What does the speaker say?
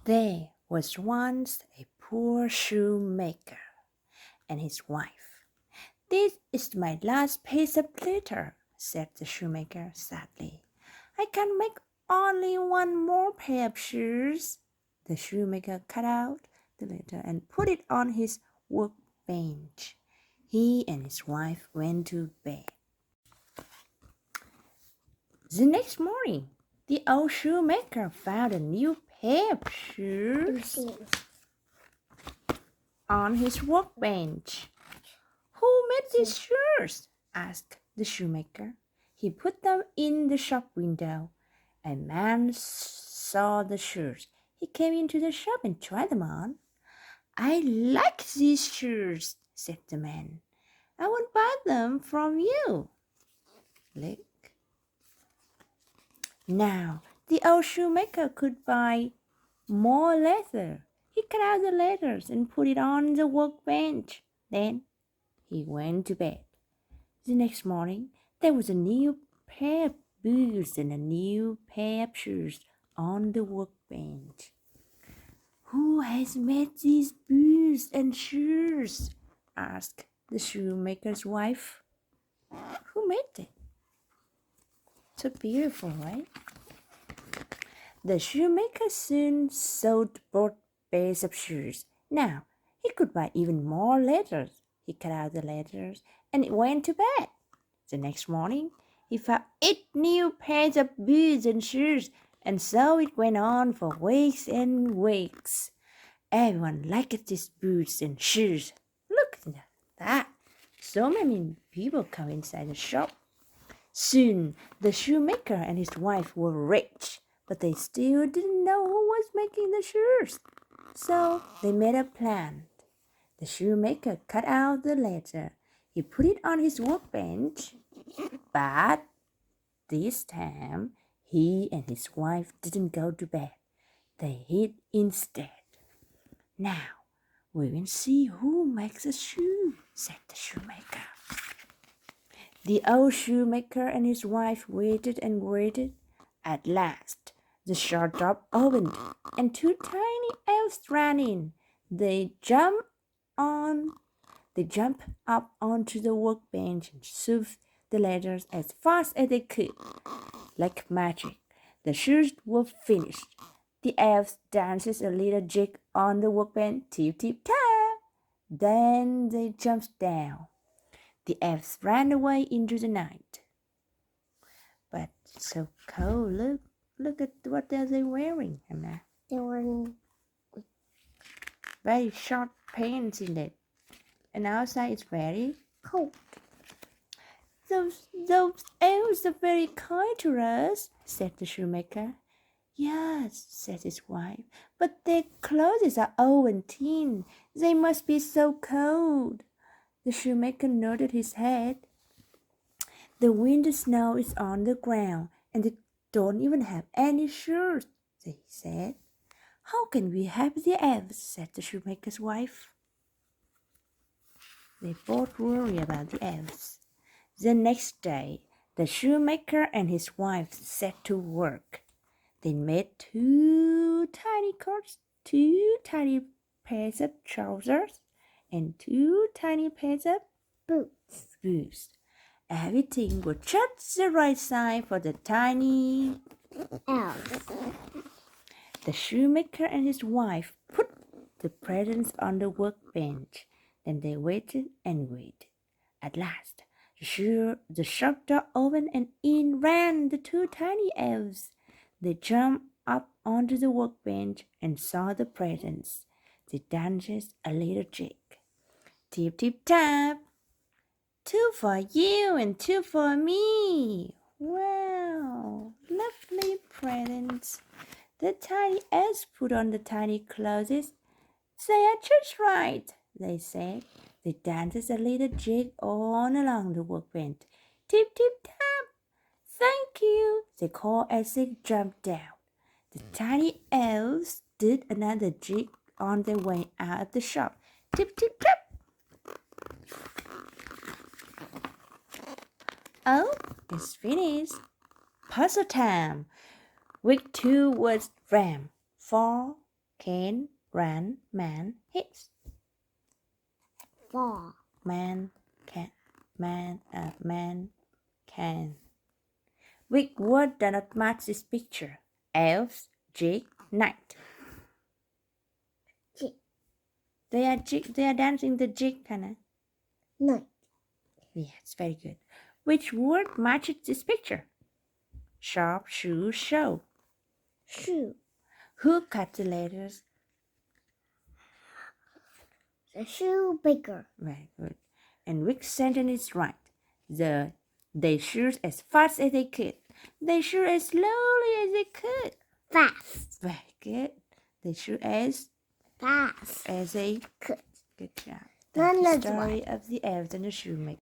There was once a poor shoemaker and his wife. "This is my last piece of glitter," said the shoemaker sadly. "I can make only one more pair of shoes." The shoemaker cut out the glitter and put it on his workbench. He and his wife went to bed. The next morning, the old shoemaker found a new pair of shoes on his workbench. "Who made these shoes?" asked the shoemaker. He put them in the shop window. A man saw the shoes. He came into the shop and tried them on. "I like these shoes," said the man. "I won't buy them from you." Look. Now the old shoemaker could buy more leather. He cut out the letters and put it on the workbench. Then he went to bed. The next morning, there was a new pair of boots and a new pair of shoes on the workbench. "Who has made these boots and shoes?" asked the shoemaker's wife. "Who made them? So beautiful, right?" The shoemaker soon sold both pairs of shoes. Now he could buy even more letters. He cut out the letters and went to bed. The next morning, he found 8 new pairs of boots and shoes, and so it went on for weeks and weeks. Everyone liked these boots and shoes. Look at that! So many people come inside the shop. Soon, the shoemaker and his wife were rich, but they still didn't know who was making the shoes. So they made a plan. The shoemaker cut out the letter. He put it on his workbench. But this time, he and his wife didn't go to bed. They hid instead. "Now we will see who makes a shoe," said the shoemaker. The old shoemaker and his wife waited and waited. At last, the shop door opened, and 2 tiny elves ran in. They jumped up onto the workbench and shoved the letters as fast as they could. Like magic, the shoes were finished. The elves danced a little jig on the workbench, tip tip tap. Then they jumped down. The elves ran away into the night. But so cold. Look at what are they wearing, Hannah? They're wearing Very short pants in it. And outside it's very coat. Those elves are very kind to us," said the shoemaker. "Yes," said his wife, "but their clothes are old and thin. They must be so cold." The shoemaker nodded his head. "The winter snow is on the ground, and they don't even have any shoes," he said. "How can we help the elves?" said the shoemaker's wife. They both worried about the elves. The next day, the shoemaker and his wife set to work. They made 2 tiny coats, 2 tiny pairs of trousers, and 2 tiny pairs of boots. Everything was just the right size for the tiny Elves. The shoemaker and his wife put the presents on the workbench. Then they waited and waited. At last, the shop door opened and in ran the 2 tiny elves. They jumped up onto the workbench and saw the presents. They danced a little jig. Tip, tip, tap. 2 for you and 2 for me. Wow, lovely presents. The tiny elves put on the tiny clothes. "They are just right," they said. They danced a little jig all along the workbench. Tip, tip, tap. "Thank you," they called as they jumped down. The tiny elves did another jig on their way out of the shop. Tip, tip, tap. "Oh, it's finished. Puzzle time." Week 2 was ram, fall, can, run, man, hits. Fall. Man can. Which word does not match this picture? Elves, jig, knight. Jig. They are dancing the jig, Hannah. Night. Yes, very good. Which word matches this picture? Sharp, shoe, show. Shoe. Who cut the letters? The shoemaker. Very good. And which sentence is right? They shoot as fast as they could. They shoot as slowly as they could. Fast. Very good. They shoot as Fast they could. Good job. None That's of the story of the elves and the shoemaker.